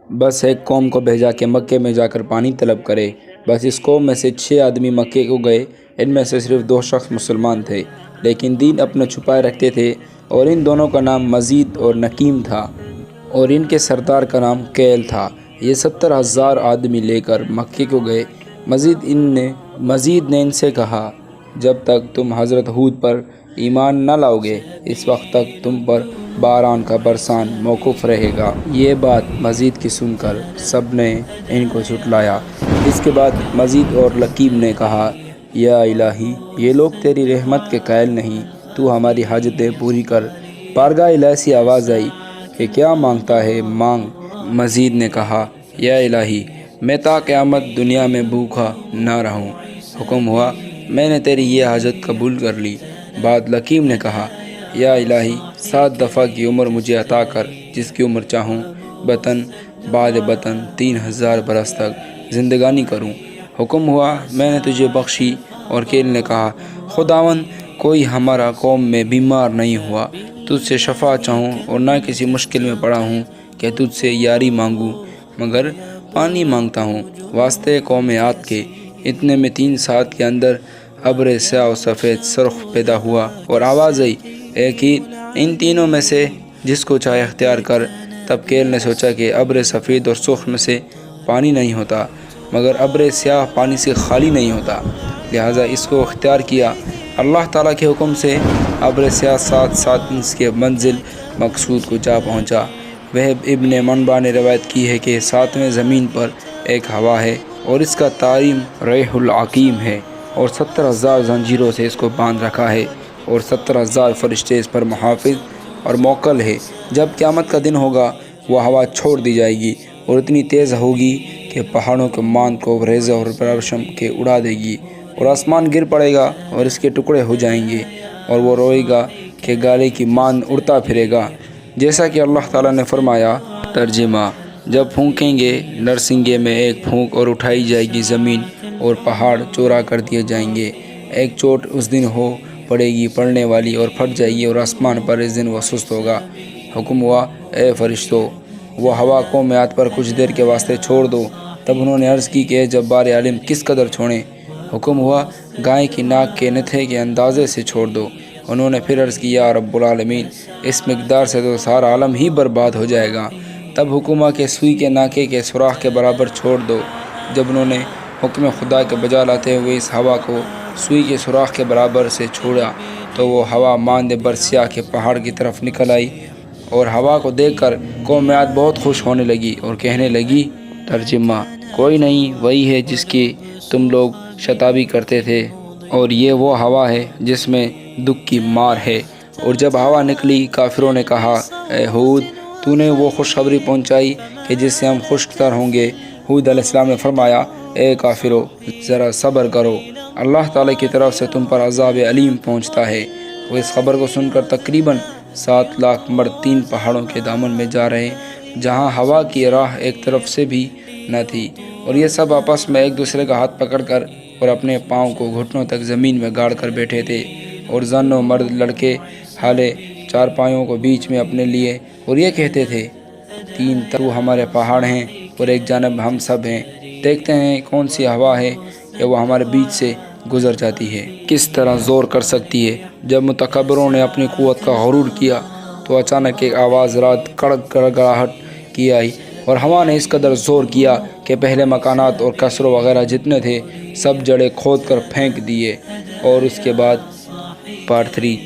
बस एक कौम को भेजा कि मक्के में जाकर पानी तलब करे। बस इस कौम में से 6 आदमी मक्के को गए। इनमें से सिर्फ 2 शख्स मुसलमान थे, लेकिन दीन अपने छुपाए रखते थे। और इन दोनों का नाम मजीद और नकीम था, और इनके सरदार का नाम कैल था। ये 70,000 आदमी लेकर मक्के को गए। मजीद ने इनसे कहा, जब तक तुम हज़रत हूद पर ईमान न लाओगे, इस वक्त तक तुम पर बारान का बरसान मौकूफ़ रहेगा। ये बात मजीद की सुनकर सब ने इनको झुटलाया। इसके बाद मजीद और लकीम ने कहा, या इलाही, ये लोग तेरी रहमत के कायल नहीं, तू हमारी हाजतें पूरी कर। बारगाह इलाही से आवाज़ आई कि क्या मांगता है, मांग। मजीद ने कहा, या इलाही, मैं ता क़यामत दुनिया में भूखा ना रहूं। हुक्म हुआ, मैंने तेरी ये हाजत कबूल कर ली। बाद लकीम ने कहा, या इलाही, 7 दफ़ा की उम्र मुझे अता कर, जिसकी उम्र चाहूँ बतन बाद बतन 3000 बरस तक ज़िंदगानी करूँ। हुक्म हुआ, मैंने तुझे बख्शी। और केल ने कहा, खुदावन, कोई हमारा कौम में बीमार नहीं हुआ। तुझसे शफा चाहूँ और ना किसी मुश्किल में पड़ा हूँ कि तुझसे यारी मांगूँ, मगर पानी मांगता हूँ वास्ते कौम आद के। इतने में 3 साल के अंदर अब्र स्याह और सफ़ेद सुर्ख पैदा हुआ और आवाज़ आई, इन तीनों में से जिसको चाहे अख्तियार कर। तब केल ने सोचा कि अब्र सफ़ेद और सुर्ख में से पानी नहीं होता, मगर अब्र स्याह पानी से खाली नहीं होता, लिहाजा इसको अख्तियार किया। अल्लाह ताला के हुक्म से अब्र स्याह 7 इंच के मंजिल मकसूद को जा पहुँचा। वह इब्न मनबा ने रवायत की है कि 7वें ज़मीन पर एक हवा है और इसका तारीम रेहुल अकीम है, और 70,000 जंजीरों से इसको बांध रखा है, और 70,000 फरिश्ते इस पर मुहाफ़िज़ और मोक्कल है। जब क़यामत का दिन होगा, वह हवा छोड़ दी जाएगी और इतनी तेज़ होगी कि पहाड़ों के मान को रेज़ा और परवशम के उड़ा देगी, और आसमान गिर पड़ेगा और इसके टुकड़े हो जाएंगे, और वो रोएगा कि गाले की मान उड़ता फिरेगा, जैसा कि अल्लाह ताला ने फरमाया। तर्जुमा, जब फूंकेंगे नरसिंगे में एक फूंक और उठाई जाएगी ज़मीन, और पहाड़ चौड़ा कर दिए जाएंगे। एक चोट उस दिन हो पड़ेगी पड़ने वाली और फट जाएगी, और आसमान पर इस दिन वह सुस्त होगा। हुक्म हुआ, ए फरिश्तों, वो हवा कौम आद पर कुछ देर के वास्ते छोड़ दो। तब उन्होंने अर्ज़ की कि जब्बार आलिम, किस कदर छोड़ें। हुक्म हुआ, गाय की नाक के नथे के अंदाज़े से छोड़ दो। उन्होंने फिर अर्ज़ किया, रब्बुल आलमीन, इस मिक़दार से तो सारा आलम ही बर्बाद हो जाएगा। तब हुक्म के सुई के नाके के सुराख के बराबर छोड़ दो। जब उन्होंने हुक्म खुदा के बजा लाते हुए इस हवा को सुई के सुराख के बराबर से छोड़ा, तो वो हवा मांदे बरसिया के पहाड़ की तरफ निकल आई, और हवा को देखकर कौम आद बहुत खुश होने लगी और कहने लगी। तर्जुमा, कोई नहीं, वही है जिसकी तुम लोग शताबी करते थे, और ये वो हवा है जिसमें दुख की मार है। और जब हवा निकली, काफिरों ने कहा, ए हूद, तूने वो खुशखबरी पहुंचाई कि जिससे हम खुशतर होंगे। हूद अलैहिस्सलाम ने फरमाया, ए काफिरो, ज़रा सब्र करो, अल्लाह ताला की तरफ से तुम पर अज़ाब अलीम पहुंचता है। वो इस खबर को सुनकर तकरीबन 7 लाख मर्द 3 पहाड़ों के दामन में जा रहे, जहां हवा की राह एक तरफ से भी न थी, और ये सब आपस में एक दूसरे का हाथ पकड़कर और अपने पाँव को घुटनों तक ज़मीन में गाड़ कर बैठे थे, और जन व मर्द लड़के हाले 4 पायों को बीच में अपने लिए, और ये कहते थे, 3 तू हमारे पहाड़ हैं और एक जानब हम सब हैं। देखते हैं कौन सी हवा है कि वो हमारे बीच से गुज़र जाती है, किस तरह ज़ोर कर सकती है। जब मुतकब्बिरों ने अपनी क़ुव्वत का गुरूर किया, तो अचानक एक आवाज़ रात कड़क गड़गड़ाहट की आई, और हवा ने इस कदर ज़ोर किया कि पहले मकानात और कसरों वगैरह जितने थे, सब जड़े खोद कर फेंक दिए। और उसके बाद पार्ट 3।